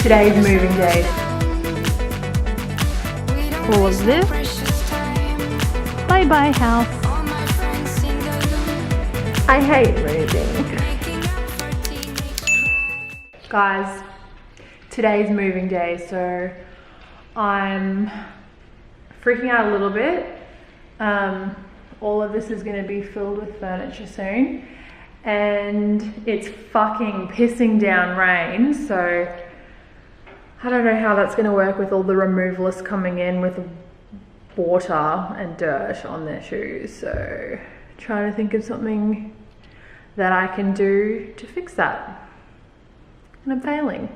Today's moving day. All of this. Bye bye house. I hate moving. Guys, today's moving day, so I'm freaking out a little bit. All of this is going to be filled with furniture soon, and it's fucking pissing down rain, so I don't know how that's going to work with all the removalists coming in with water and dirt on their shoes. So trying to think of something that I can do to fix that, and I'm failing.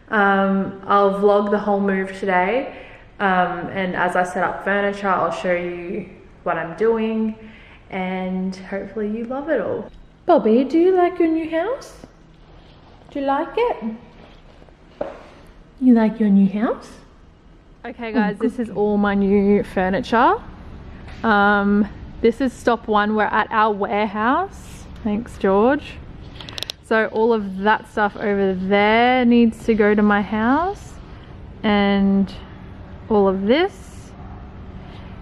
I'll vlog the whole move today, and as I set up furniture I'll show you what I'm doing, and hopefully you love it all. Bobby, do you like your new house? Do you like it? You like your new house? Okay guys, this is all my new furniture. This is stop one. We're at our warehouse. Thanks, George. So all of that stuff over there needs to go to my house, and all of this.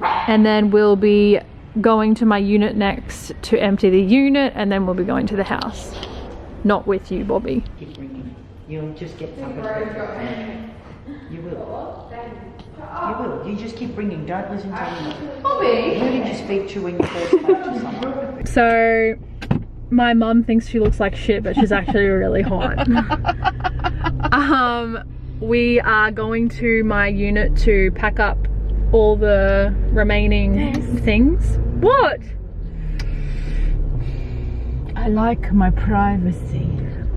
And then we'll be going to my unit next to empty the unit, and then we'll be going to the house. Not with you, Bobby. Keep bringing. You'll just get something. You will. You will. You just keep bringing. Don't listen to anyone. Bobby! Who did you speak to when you first spoke to someone? So, my mum thinks she looks like shit, but she's actually really hot. We are going to my unit to pack up all the remaining things. What? I like my privacy.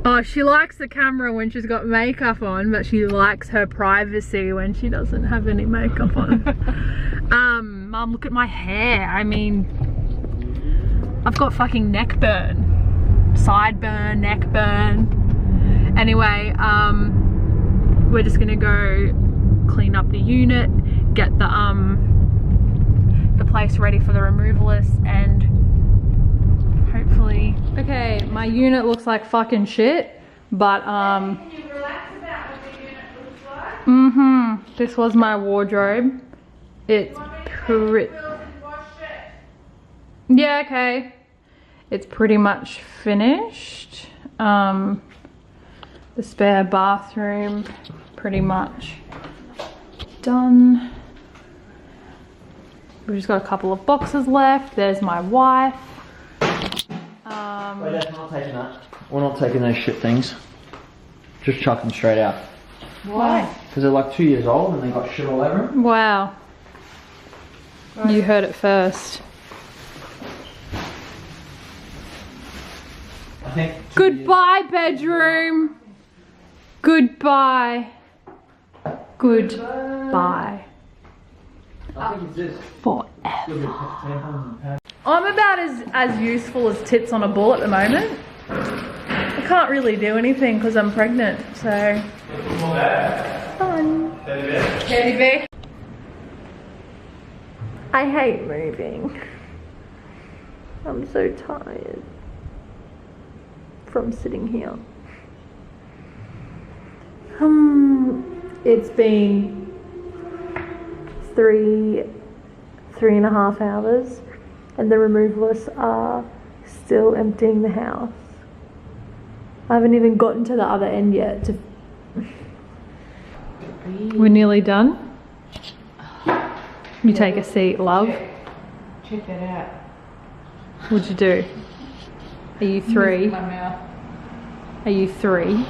Oh, she likes the camera when she's got makeup on, but she likes her privacy when she doesn't have any makeup on. Mum, look at my hair. I mean, I've got fucking neck burn. Side burn, neck burn. Anyway, we're just gonna go clean up the unit, get the place ready for the removalists, and hopefully. Okay, my unit looks like fucking shit, but can you relax about what the unit looks like? This was my wardrobe. It's pretty. Yeah, okay. It's pretty much finished. The spare bathroom, pretty much done. We've just got a couple of boxes left. There's my wife. We're not taking that. We're not taking those shit things. Just chuck them straight out. Why? Because they're like 2 years old and they got shit all over them. Wow. Right. You heard it first. I think. Goodbye, bedroom. Goodbye. Goodbye. I think it's this. Forever. I'm about as useful as tits on a bull at the moment. I can't really do anything because I'm pregnant, so fun. Teddy bear. I hate moving. I'm so tired from sitting here. It's been three and a half hours, and the removalists are still emptying the house. I haven't even gotten to the other end yet. We're nearly done. You take a seat, love. Check that out. What'd you do? Are you three? My mouth. Are you three?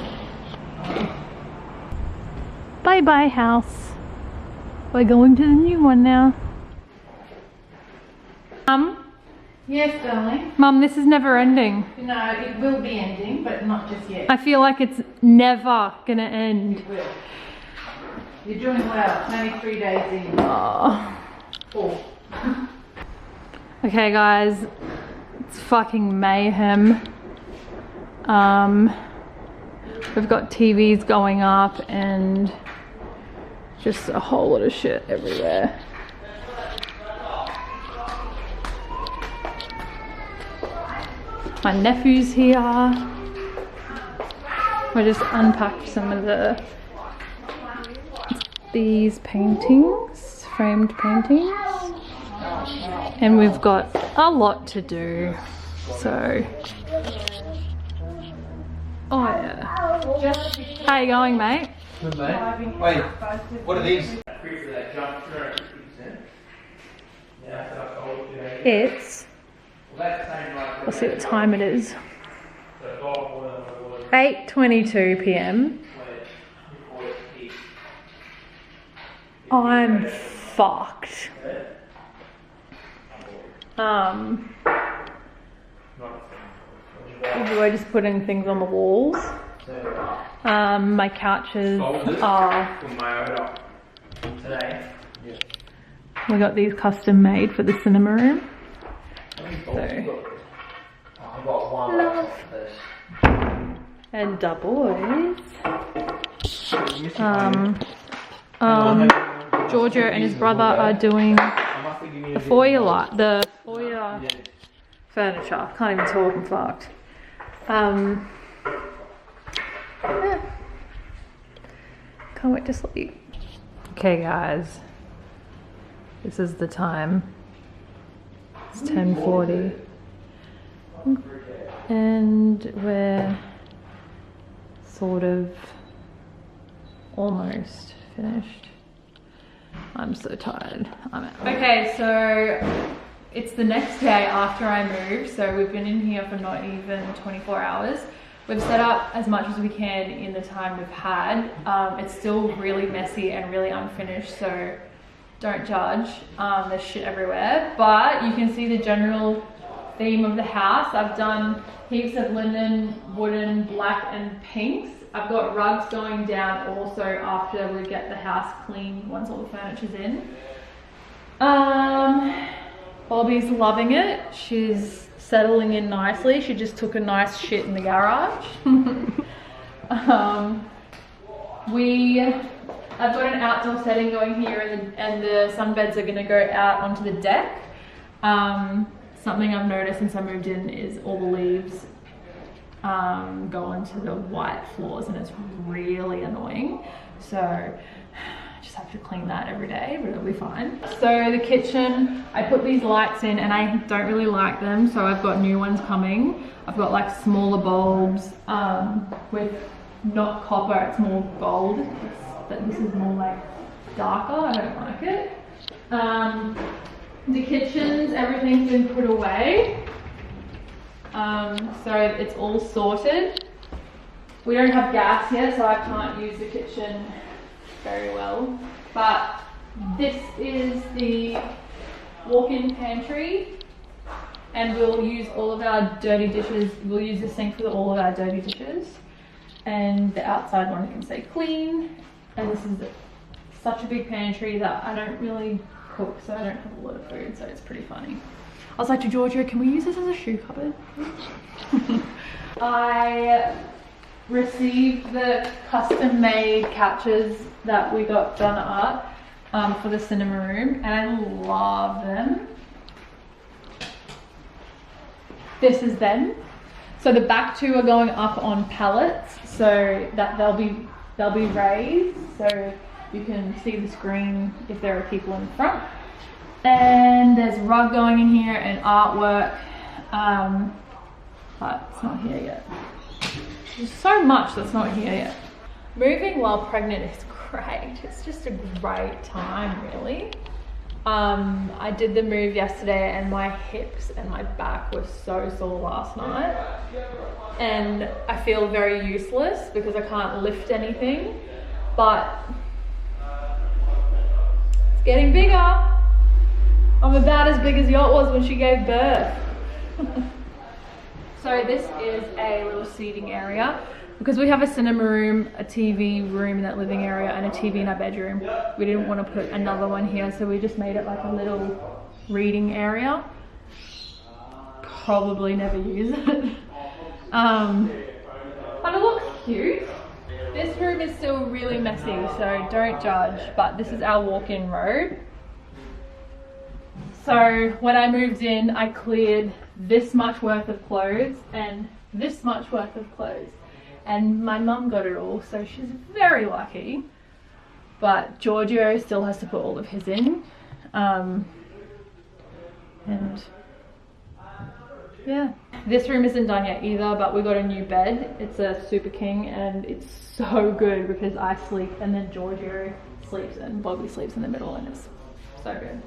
Bye bye house. We're going to the new one now. Yes, darling. Mum, this is never ending. No, it will be ending, but not just yet. I feel like it's never gonna end. It will. You're doing well. It's only 3 days in. Oh. 4. Okay guys, it's fucking mayhem. We've got TVs going up and just a whole lot of shit everywhere. My nephew's here. We just unpacked some of these paintings, framed paintings, and we've got a lot to do. So, oh yeah. How you going, mate? Good, mate. Wait, what are these? It's, let's see what time it is. 8:22 p.m. I'm fucked. We're just putting things on the walls. My couches are. We got these custom made for the cinema room. So, and the boys. Georgia and his brother are doing the foyer furniture. Can't even talk, I'm fucked. Yeah. Can't wait to sleep. Okay guys, this is the time. It's 10:40 and we're sort of almost finished. I'm so tired. I'm out. Okay, so it's the next day after I moved, so we've been in here for not even 24 hours. We've set up as much as we can in the time we've had. It's still really messy and really unfinished, so don't judge. There's shit everywhere, but you can see the general theme of the house. I've done heaps of linen, wooden, black and pinks. I've got rugs going down also after we get the house clean once all the furniture's in. Bobby's loving it. She's settling in nicely. She just took a nice shit in the garage. I've got an outdoor setting going here and the sunbeds are gonna go out onto the deck. Something I've noticed since I moved in is all the leaves go onto the white floors and it's really annoying. So I just have to clean that every day, but it'll be fine. So the kitchen, I put these lights in and I don't really like them, so I've got new ones coming. I've got like smaller bulbs with not copper, it's more gold. But this is more like darker, I don't like it. The kitchens, everything's been put away. So it's all sorted. We don't have gas yet, so I can't use the kitchen very well. But this is the walk-in pantry, and we'll use all of our dirty dishes. We'll use the sink for all of our dirty dishes, and the outside one can stay clean. And this is such a big pantry that I don't really cook, so I don't have a lot of food, so it's pretty funny. I was like to Georgia, can we use this as a shoe cupboard? I received the custom made couches that we got done up for the cinema room, and I love them. This is them. So the back two are going up on pallets, so that they'll be raised, so you can see the screen if there are people in front. And there's rug going in here and artwork, but it's not here yet. There's so much that's not here yet. Moving while pregnant is great. It's just a great time, really. I did the move yesterday and my hips and my back were so sore last night. And I feel very useless because I can't lift anything, but it's getting bigger. I'm about as big as Yacht was when she gave birth. So this is a little seating area. Because we have a cinema room, a TV room in that living area, and a TV in our bedroom, we didn't want to put another one here, so we just made it like a little reading area. Probably never use it. But it looks cute. This room is still really messy, so don't judge, but this is our walk-in robe. So when I moved in, I cleared this much worth of clothes and this much worth of clothes. and my mum got it all, so she's very lucky. But Giorgio still has to put all of his in. And yeah, this room isn't done yet either, but we got a new bed. It's a Super King and it's so good because I sleep and then Giorgio sleeps and Bobby sleeps in the middle, and it's so good.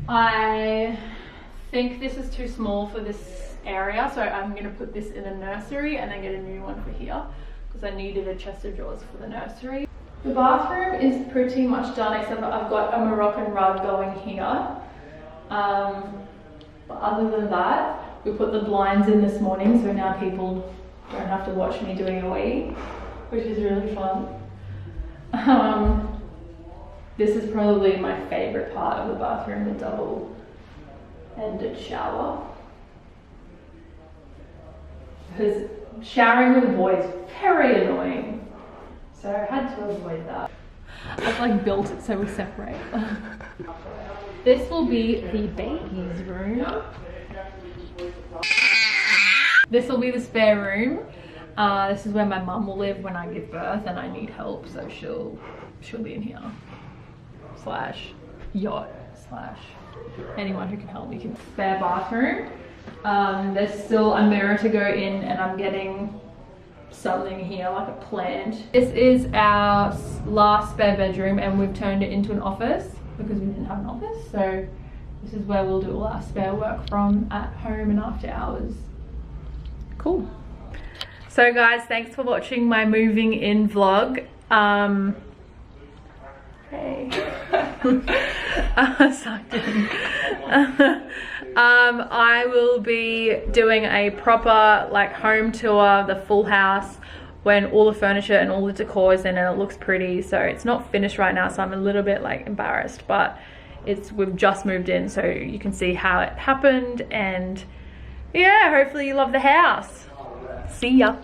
I think this is too small for this area, so I'm going to put this in a nursery and then get a new one for here because I needed a chest of drawers for the nursery. The bathroom is pretty much done, except for I've got a Moroccan rug going here. But other than that, we put the blinds in this morning, so now people don't have to watch me doing a wee, which is really fun. This is probably my favorite part of the bathroom, the double-ended shower. Because showering with a boy is very annoying, so I had to avoid that. I've like built it so we separate. This will be the baby's room. This will be the spare room. This is where my mum will live when I give birth and I need help, so she'll be in here. Slash yacht slash anyone who can help me can. Spare bathroom. There's still a mirror to go in, and I'm getting something here like a plant. This is our last spare bedroom, and we've turned it into an office because we didn't have an office, so this is where we'll do all our spare work from at home and after hours. Cool. So guys, thanks for watching my moving in vlog. Hey. I will be doing a proper like home tour, the full house, when all the furniture and all the decor is in and it looks pretty. So it's not finished right now, so I'm a little bit like embarrassed, but we've just moved in, so you can see how it happened. And yeah, hopefully you love the house. See ya.